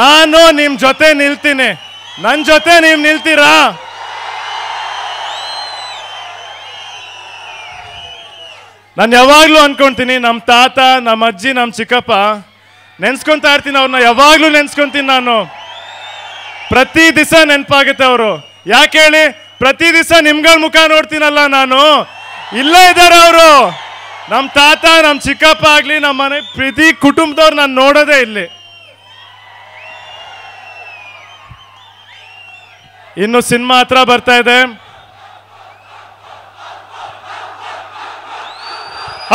ನಾನು ನಿಮ್ ಜೊತೆ ನಿಲ್ತೀನಿ. ನನ್ನ ಜೊತೆ ನೀವು ನಿಲ್ತೀರಾ? ನಾನು ಯಾವಾಗ್ಲೂ ಅನ್ಕೊಂತೀನಿ, ನಮ್ಮ ತಾತ, ನಮ್ಮ ಅಜ್ಜಿ, ನಮ್ಮ ಚಿಕ್ಕಪ್ಪ ನೆನ್ಸ್ಕೊಂತಾ ಇರ್ತೀನಿ. ಅವ್ರನ್ನ ಯಾವಾಗ್ಲೂ ನೆನ್ಸ್ಕೊಂತೀನಿ ನಾನು. ಪ್ರತಿ ದಿವಸ ನೆನಪಾಗುತ್ತೆ ಅವರು. ಯಾಕೆ ಹೇಳಿ? ಪ್ರತಿ ದಿವಸ ನಿಮ್ಗಳ ಮುಖ ನೋಡ್ತೀನಲ್ಲ ನಾನು. ಇಲ್ಲೇ ಇದ್ದಾರೆ ಅವರು. ನಮ್ಮ ತಾತ, ನಮ್ಮ ಚಿಕ್ಕಪ್ಪ ಆಗ್ಲಿ, ನಮ್ಮ ಮನೆ ಪ್ರತಿ ಕುಟುಂಬದವ್ರು ನಾನು ನೋಡೋದೇ ಇಲ್ಲಿ. ಇನ್ನು ಸಿನಿಮಾ ಹತ್ರ ಬರ್ತಾ ಇದೆ.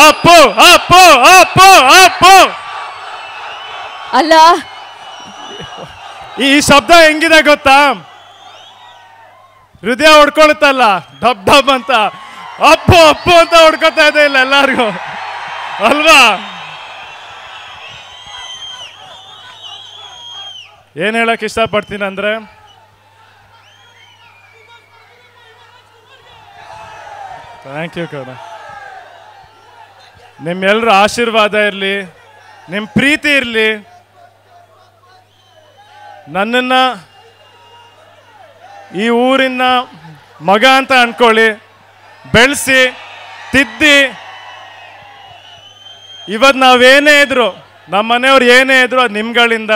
ಅಪ್ಪು ಅಪ್ಪು ಅಪ್ಪು ಅಪ್ಪು ಅಲ್ಲ, ಈ ಶಬ್ದ ಹೆಂಗಿದೆ ಗೊತ್ತಾ? ಹೃದಯ ಹೊಡ್ಕೊಳುತ್ತಲ್ಲ, ಡಬ್ ಡಬ್ ಅಂತ. ಅಪ್ಪು ಅಪ್ಪು ಅಂತ ಹೊಡ್ಕೊತಾ ಇದೆ ಇಲ್ಲ ಎಲ್ಲಾರ್ಗು, ಅಲ್ವಾ? ಏನ್ ಹೇಳಕ್ ಇಷ್ಟಪಡ್ತೀನಿ ಅಂದ್ರೆ, ಥ್ಯಾಂಕ್ ಯು ಕಣ. ನಿಮ್ಮೆಲ್ಲರ ಆಶೀರ್ವಾದ ಇರಲಿ, ನಿಮ್ಮ ಪ್ರೀತಿ ಇರಲಿ. ನನ್ನನ್ನು ಈ ಊರಿನ ಮಗ ಅಂತ ಅನ್ಕೊಳ್ಳಿ, ಬೆಳೆಸಿ ತಿದ್ದಿ ಇವತ್ತು ನಾವೇನೇ ಇದ್ರು, ನಮ್ಮ ಮನೆಯವ್ರು ಏನೇ ಇದ್ರು ಅದು ನಿಮ್ಗಳಿಂದ.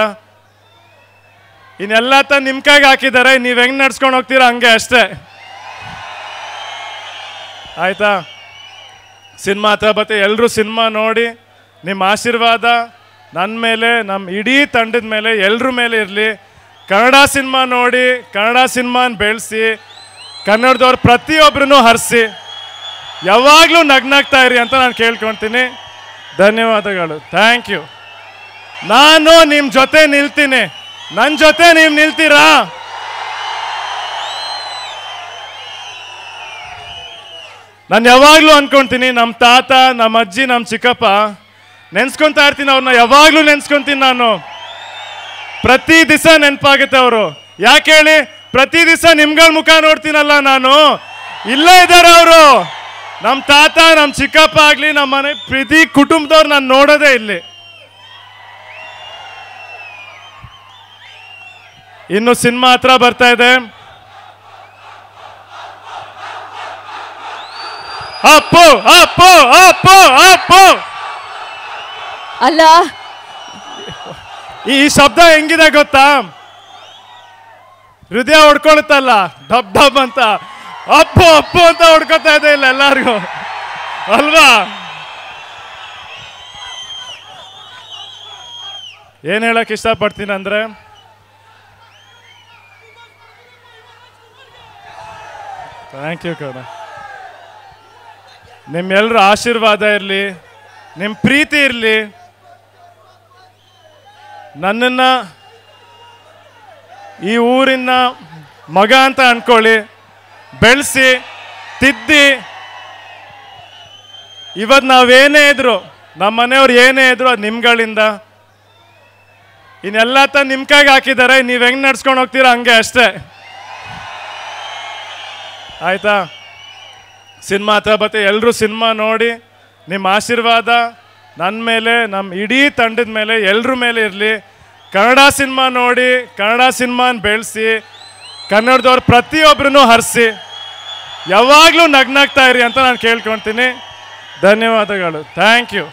ಇನ್ನೆಲ್ಲ ನಿಮ್ಮ ಕೈಗೆ ಹಾಕಿದ್ದಾರೆ. ನೀವು ಹೆಂಗೆ ನಡ್ಸ್ಕೊಂಡು ಹೋಗ್ತೀರಾ ಹಂಗೆ ಅಷ್ಟೇ, ಆಯ್ತಾ? ಸಿನಿಮಾ ಹತ್ರ ಬತ್ತೆ, ಎಲ್ಲರೂ ಸಿನಿಮಾ ನೋಡಿ ನಿಮ್ಮ ಆಶೀರ್ವಾದ ನನ್ನ ಮೇಲೆ, ನಮ್ಮ ಇಡೀ ತಂಡದ ಮೇಲೆ, ಎಲ್ಲರ ಮೇಲೆ ಇರಲಿ. ಕನ್ನಡ ಸಿನಿಮಾ ನೋಡಿ, ಕನ್ನಡ ಸಿನಿಮಾನ ಬೆಳೆಸಿ, ಕನ್ನಡದವ್ರು ಪ್ರತಿಯೊಬ್ಬರನ್ನು ಹರಿಸಿ, ಯಾವಾಗಲೂ ನಗ್ನಾಗ್ತಾ ಇರಿ ಅಂತ ನಾನು ಕೇಳ್ಕೊಳ್ತೀನಿ. ಧನ್ಯವಾದಗಳು. Thank you. ನಾನು ನಿಮ್ಮ ಜೊತೆ ನಿಲ್ತೀನಿ. ನನ್ನ ಜೊತೆ ನೀವು ನಿಲ್ತೀರಾ? ನಾನು ಯಾವಾಗಲೂ ಅನ್ಕೊಂತೀನಿ, ನಮ್ಮ ತಾತ, ನಮ್ಮ ಅಜ್ಜಿ, ನಮ್ಮ ಚಿಕ್ಕಪ್ಪ ನೆನ್ಸ್ಕೊಂತಾ ಇರ್ತೀನಿ. ಅವ್ರನ್ನ ಯಾವಾಗಲೂ ನೆನ್ಸ್ಕೊಂತೀನಿ ನಾನು. ಪ್ರತಿ ದಿವಸ ನೆನಪಾಗುತ್ತೆ ಅವರು. ಯಾಕೆ ಹೇಳಿ? ಪ್ರತಿ ದಿವಸ ನಿಮ್ಗಳ ಮುಖ ನೋಡ್ತೀನಲ್ಲ ನಾನು. ಇಲ್ಲೇ ಇದ್ದಾರೆ ಅವರು. ನಮ್ಮ ತಾತ, ನಮ್ಮ ಚಿಕ್ಕಪ್ಪ ಆಗ್ಲಿ, ನಮ್ಮ ಮನೆ ಪ್ರತಿ ಕುಟುಂಬದವ್ರು ನಾನು ನೋಡೋದೇ ಇಲ್ಲಿ. ಇನ್ನು ಸಿನಿಮಾ ಹತ್ರ ಬರ್ತಾ ಇದೆ. ಅಪ್ಪು ಅಪ್ಪು ಅಪ್ಪು ಅಪ್ಪು ಅಲ್ಲ, ಈ ಶಬ್ದ ಹೆಂಗಿದೆ ಗೊತ್ತಾ? ಹೃದಯ ಹೊಡ್ಕೊಳುತ್ತಲ್ಲ, ಡಬ್ ಡಬ್ ಅಂತ. ಅಪ್ಪು ಅಪ್ಪು ಅಂತ ಹೊಡ್ಕೊತಾ ಇದೆ ಇಲ್ಲ ಎಲ್ಲಾರ್ಗು, ಅಲ್ವಾ? ಏನ್ ಹೇಳಕ್ ಇಷ್ಟಪಡ್ತೀನಿ ಅಂದ್ರೆ, ಥ್ಯಾಂಕ್ ಯು ಕಣ. ನಿಮ್ಮೆಲ್ಲರ ಆಶೀರ್ವಾದ ಇರಲಿ, ನಿಮ್ಮ ಪ್ರೀತಿ ಇರಲಿ. ನನ್ನನ್ನು ಈ ಊರಿನ ಮಗ ಅಂತ ಅನ್ಕೊಳ್ಳಿ, ಬೆಳೆಸಿ ತಿದ್ದಿ ಇವತ್ತು ನಾವೇನೇ ಇದ್ರು, ನಮ್ಮ ಮನೆಯವ್ರು ಏನೇ ಇದ್ರು ಅದು ನಿಮ್ಗಳಿಂದ. ಇನ್ನೆಲ್ಲ ನಿಮ್ಮ ಕೈಗೆ ಹಾಕಿದ್ದಾರೆ. ನೀವು ಹೆಂಗೆ ನಡ್ಸ್ಕೊಂಡು ಹೋಗ್ತೀರಾ ಹಂಗೆ ಅಷ್ಟೇ, ಆಯ್ತಾ? ಸಿನಿಮಾ ಹತ್ರ ಬತ್ತೆ, ಎಲ್ಲರೂ ಸಿನಿಮಾ ನೋಡಿ ನಿಮ್ಮ ಆಶೀರ್ವಾದ ನನ್ನ ಮೇಲೆ, ನಮ್ಮ ಇಡೀ ತಂಡದ ಮೇಲೆ, ಎಲ್ಲರ ಮೇಲೆ ಇರಲಿ. ಕನ್ನಡ ಸಿನಿಮಾ ನೋಡಿ, ಕನ್ನಡ ಸಿನಿಮಾನ ಬೆಳೆಸಿ, ಕನ್ನಡದವ್ರು ಪ್ರತಿಯೊಬ್ಬರನ್ನು ಹರಿಸಿ, ಯಾವಾಗಲೂ ನಗ್ನಾಗ್ತಾ ಇರಿ ಅಂತ ನಾನು ಕೇಳ್ಕೊಳ್ತೀನಿ. ಧನ್ಯವಾದಗಳು. Thank you.